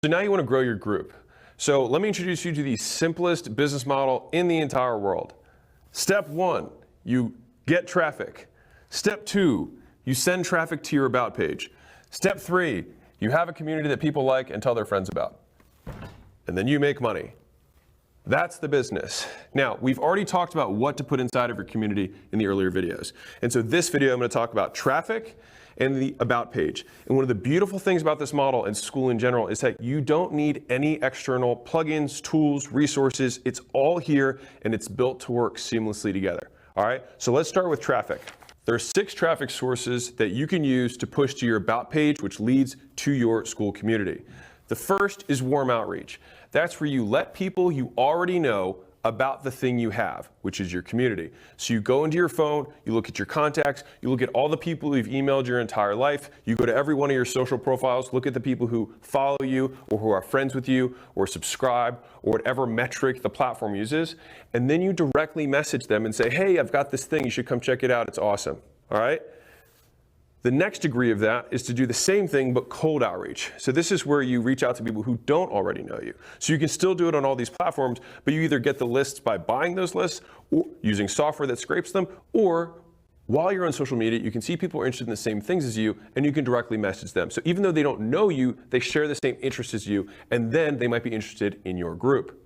So now you want to grow your group. So let me introduce you to the simplest business model in the entire world. Step 1, you get traffic. Step 2, you send traffic to your about page. Step 3, you have a community that people like and tell their friends about. And then you make money. That's the business. Now, we've already talked about what to put inside of your community in the earlier videos. And so this video, I'm going to talk about traffic and the about page. And one of the beautiful things about this model and Skool in general is that you don't need any external plugins, tools, resources. It's all here and it's built to work seamlessly together. All right, so let's start with traffic. There are 6 traffic sources that you can use to push to your about page, which leads to your Skool community. The first is warm outreach. That's where you let people you already know about the thing you have, which is your community. So you go into your phone, you look at your contacts, you look at all the people you've emailed your entire life, you go to every one of your social profiles, look at the people who follow you or who are friends with you or subscribe or whatever metric the platform uses, and then you directly message them and say, hey, I've got this thing, you should come check it out, it's awesome, all right? The next degree of that is to do the same thing but cold outreach. So this is where you reach out to people who don't already know you. So you can still do it on all these platforms, but you either get the lists by buying those lists or using software that scrapes them, or while you're on social media, you can see people are interested in the same things as you and you can directly message them. So even though they don't know you, they share the same interests as you, and then they might be interested in your group.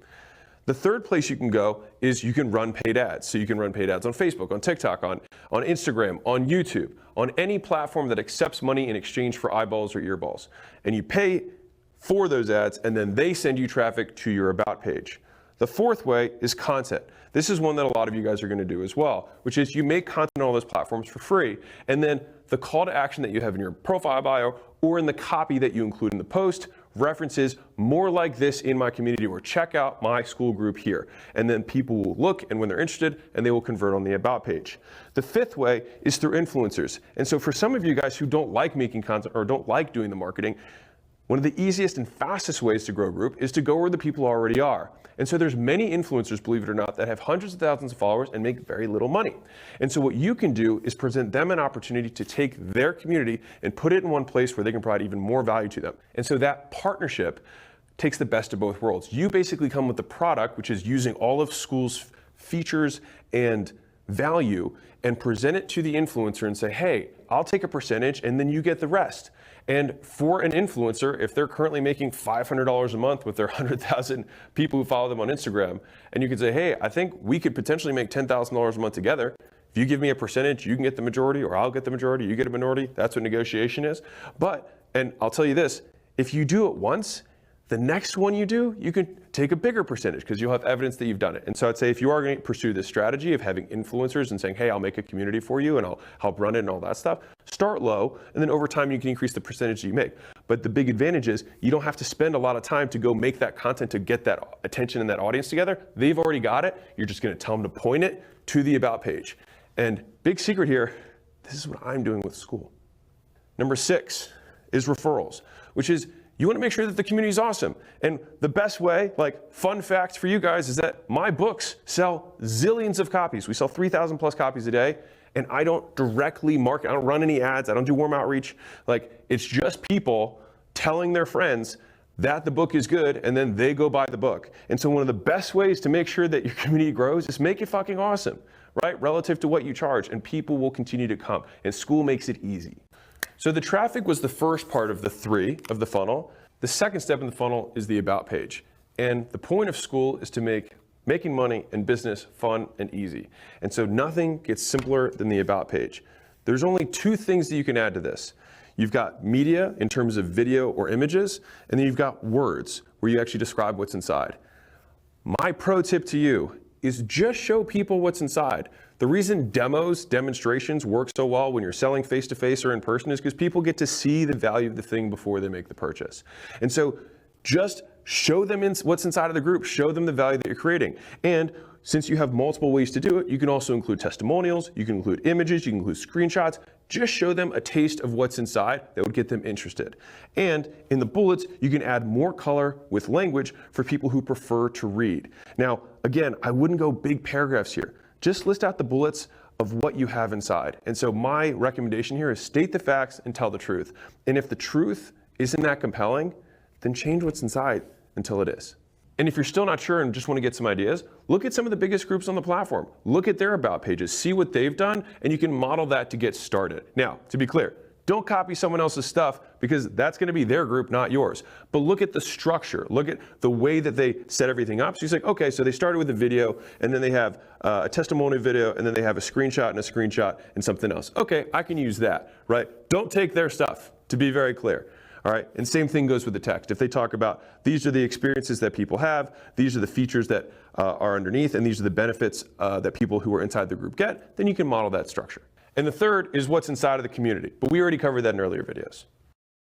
The third place you can go is you can run paid ads. So you can run paid ads on Facebook, on TikTok, on Instagram, on YouTube, on any platform that accepts money in exchange for eyeballs or earballs. And you pay for those ads and then they send you traffic to your about page. The fourth way is content. This is one that a lot of you guys are going to do as well, which is you make content on all those platforms for free. And then the call to action that you have in your profile bio or in the copy that you include in the post references more like this in my community, or check out my Skool group here. And then people will look, and when they're interested, and they will convert on the about page. The fifth way is through influencers. And so for some of you guys who don't like making content or don't like doing the marketing, one of the easiest and fastest ways to grow a group is to go where the people already are. And so there's many influencers, believe it or not, that have hundreds of thousands of followers and make very little money. And so what you can do is present them an opportunity to take their community and put it in one place where they can provide even more value to them. And so that partnership takes the best of both worlds. You basically come with the product, which is using all of Skool's features and value, and present it to the influencer and say, hey, I'll take a percentage and then you get the rest. And for an influencer, if they're currently making $500 a month with their 100,000 people who follow them on Instagram, and you can say, hey, I think we could potentially make $10,000 a month together. If you give me a percentage, you can get the majority, or I'll get the majority, you get a minority. That's what negotiation is. But, and I'll tell you this, if you do it once, the next one you do, you can take a bigger percentage because you'll have evidence that you've done it. And so I'd say if you are going to pursue this strategy of having influencers and saying, hey, I'll make a community for you and I'll help run it and all that stuff, start low, and then over time you can increase the percentage that you make. But the big advantage is you don't have to spend a lot of time to go make that content to get that attention and that audience together. They've already got it. You're just going to tell them to point it to the about page. And big secret here, this is what I'm doing with Skool. Number 6 is referrals, which is you want to make sure that the community is awesome. And the best way, like fun fact for you guys, is that my books sell zillions of copies. We sell 3,000 plus copies a day. And I don't directly market, I don't run any ads, I don't do warm outreach. Like, it's just people telling their friends that the book is good, and then they go buy the book. And so one of the best ways to make sure that your community grows is make it fucking awesome, right? Relative to what you charge, and people will continue to come. And Skool makes it easy. So the traffic was the first part of the 3 of the funnel. The second step in the funnel is the about page. And the point of Skool is to make making money and business fun and easy. And so nothing gets simpler than the about page. There's only 2 things that you can add to this. You've got media in terms of video or images, and then you've got words where you actually describe what's inside. My pro tip to you is just show people what's inside. The reason demonstrations work so well when you're selling face-to-face or in person is because people get to see the value of the thing before they make the purchase. And so just show them what's inside of the group, show them the value that you're creating. And since you have multiple ways to do it, you can also include testimonials, you can include images, you can include screenshots. Just show them a taste of what's inside that would get them interested. And in the bullets, you can add more color with language for people who prefer to read. Now, again, I wouldn't go big paragraphs here. Just list out the bullets of what you have inside. And so my recommendation here is state the facts and tell the truth. And if the truth isn't that compelling, then change what's inside until it is. And if you're still not sure and just want to get some ideas, look at some of the biggest groups on the platform. Look at their about pages, see what they've done, and you can model that to get started. Now, to be clear, don't copy someone else's stuff because that's going to be their group, not yours. But look at the structure. Look at the way that they set everything up. So you say, okay, so they started with a video, and then they have a testimonial video, and then they have a screenshot and something else. Okay, I can use that, right? Don't take their stuff, to be very clear. All right, and same thing goes with the text. If they talk about these are the experiences that people have, these are the features that are underneath, and these are the benefits that people who are inside the group get, then you can model that structure. And the third is what's inside of the community, but we already covered that in earlier videos.